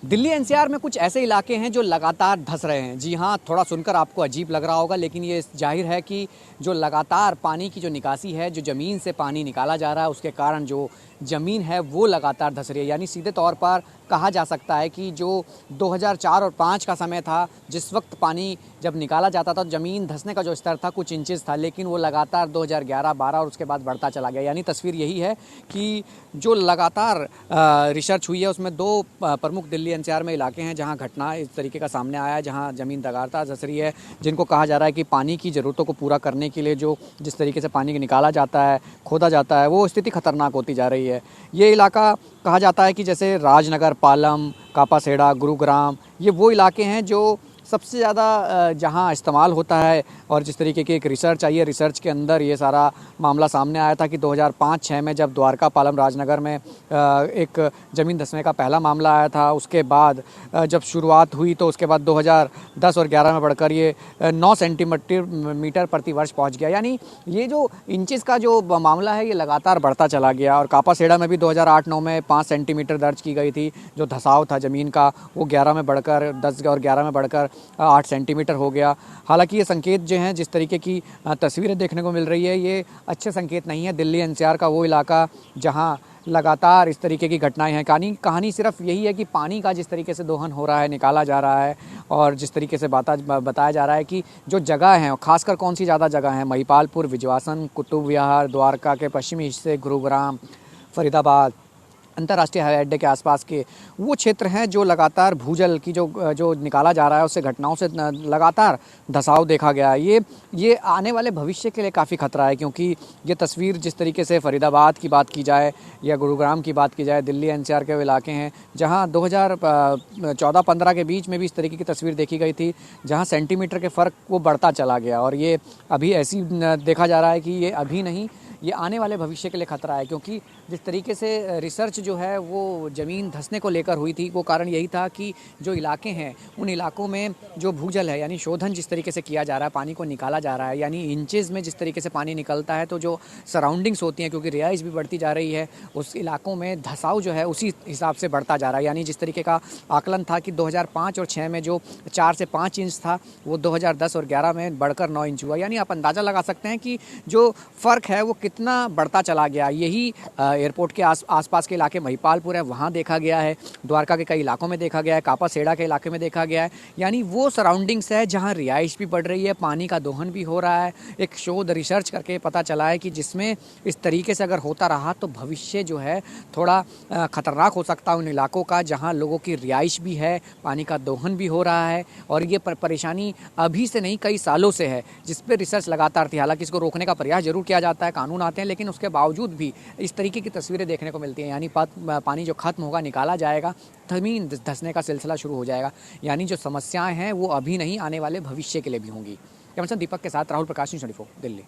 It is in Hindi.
दिल्ली एनसीआर में कुछ ऐसे इलाके हैं जो लगातार धंस रहे हैं। जी हाँ, थोड़ा सुनकर आपको अजीब लग रहा होगा, लेकिन ये जाहिर है कि जो लगातार पानी की जो निकासी है, जो ज़मीन से पानी निकाला जा रहा है, उसके कारण जो ज़मीन है वो लगातार धंस रही है। यानी सीधे तौर पर कहा जा सकता है कि जो 2004 और 5 का समय था, जिस वक्त पानी जब निकाला जाता था, ज़मीन धंसने का जो स्तर था कुछ इंचेस था, लेकिन वो लगातार 2011-12 और उसके बाद बढ़ता चला गया। यानी तस्वीर यही है कि जो लगातार रिसर्च हुई है उसमें दो प्रमुख दिल्ली एनसीआर में इलाके हैं जहां घटना इस तरीके का सामने आया है, जहां ज़मीन लगातार धंस रही है, जिनको कहा जा रहा है कि पानी की ज़रूरतों को पूरा करने के लिए जो जिस तरीके से पानी निकाला जाता है, खोदा जाता है, वो स्थिति खतरनाक होती जा रही है। ये इलाका कहा जाता है कि जैसे राजनगर, पालम, कापासेड़ा, गुरुग्राम, ये वो इलाके हैं जो सबसे ज़्यादा जहाँ इस्तेमाल होता है। और जिस तरीके की एक रिसर्च आई है, रिसर्च के अंदर ये सारा मामला सामने आया था कि 2005-06 में जब द्वारका, पालम, राजनगर में एक ज़मीन धंसने का पहला मामला आया था। उसके बाद जब शुरुआत हुई तो उसके बाद 2010 और 11 में बढ़कर ये 9 सेंटीमीटर प्रति वर्ष पहुँच गया। यानी ये जो इंचेस का जो मामला है ये लगातार बढ़ता चला गया। और कापासेड़ा में भी 2008-09 में 5 सेंटीमीटर दर्ज की गई थी। जो धसाव था ज़मीन का वो 11 में बढ़कर 10 और 11 में बढ़कर 8 सेंटीमीटर हो गया। हालांकि ये संकेत जो हैं, जिस तरीके की तस्वीरें देखने को मिल रही है, ये अच्छे संकेत नहीं है। दिल्ली एनसीआर का वो इलाका जहां लगातार इस तरीके की घटनाएं हैं। कहानी सिर्फ यही है कि पानी का जिस तरीके से दोहन हो रहा है, निकाला जा रहा है, और जिस तरीके से बताया जा रहा है कि जो जगह हैं, खासकर कौन सी ज़्यादा जगह हैं, महिपालपुर, विजयवासन, कुतुब विहार, द्वारका के पश्चिमी हिस्से, गुरुग्राम, फरीदाबाद, अंतर्राष्ट्रीय हवाई अड्डे के आसपास के वो क्षेत्र हैं जो लगातार भूजल की जो निकाला जा रहा है उससे घटनाओं से लगातार धसाव देखा गया है। ये आने वाले भविष्य के लिए काफ़ी खतरा है, क्योंकि ये तस्वीर जिस तरीके से फरीदाबाद की बात की जाए या गुरुग्राम की बात की जाए, दिल्ली एनसीआर के इलाके हैं जहां 2014-15 के बीच में भी इस तरीके की तस्वीर देखी गई थी, जहां सेंटीमीटर के फ़र्क वो बढ़ता चला गया। और ये अभी ऐसी देखा जा रहा है कि ये अभी नहीं, ये आने वाले भविष्य के लिए खतरा है, क्योंकि जिस तरीके से रिसर्च जो है वो ज़मीन धंसने को लेकर हुई थी, वो कारण यही था कि जो इलाके हैं उन इलाकों में जो भूजल है, यानी शोधन जिस तरीके से किया जा रहा है, पानी को निकाला जा रहा है, यानी इंचेस में जिस तरीके से पानी निकलता है, तो जो सराउंडिंग्स होती हैं, क्योंकि रिहाइश भी बढ़ती जा रही है, उस इलाकों में धसाव जो है उसी हिसाब से बढ़ता जा रहा है। यानी जिस तरीके का आकलन था कि 2005 और 6 में जो 4 से 5 इंच था, वो 2010 और 11 में बढ़कर 9 इंच हुआ। यानी आप अंदाज़ा लगा सकते हैं कि जो फ़र्क है वो कितना बढ़ता चला गया। यही एयरपोर्ट के आसपास के इलाके, महिपालपुर है, वहाँ देखा गया है, द्वारका के कई इलाकों में देखा गया है, कापासेड़ा के इलाके में देखा गया है। यानी वो सराउंडिंग्स है जहाँ रिहाइश भी बढ़ रही है, पानी का दोहन भी हो रहा है। एक शोध रिसर्च करके पता चला है कि जिसमें इस तरीके से अगर होता रहा तो भविष्य जो है थोड़ा ख़तरनाक हो सकता है उन इलाकों का जहाँ लोगों की रिहाइश भी है, पानी का दोहन भी हो रहा है। और ये परेशानी अभी से नहीं, कई सालों से है, जिस पर रिसर्च लगातार थी। हालांकि इसको रोकने का प्रयास जरूर किया जाता है, कानून आते हैं, लेकिन उसके बावजूद भी इस तरीके की तस्वीरें देखने को मिलती हैं। यानी पानी जो खत्म होगा, निकाला जाएगा, ज़मीन धंसने का सिलसिला शुरू हो जाएगा। यानी जो समस्याएं हैं वो अभी नहीं, आने वाले भविष्य के लिए भी होंगी। कैमरा दीपक के साथ राहुल प्रकाश, न्यूज़ 24 दिल्ली।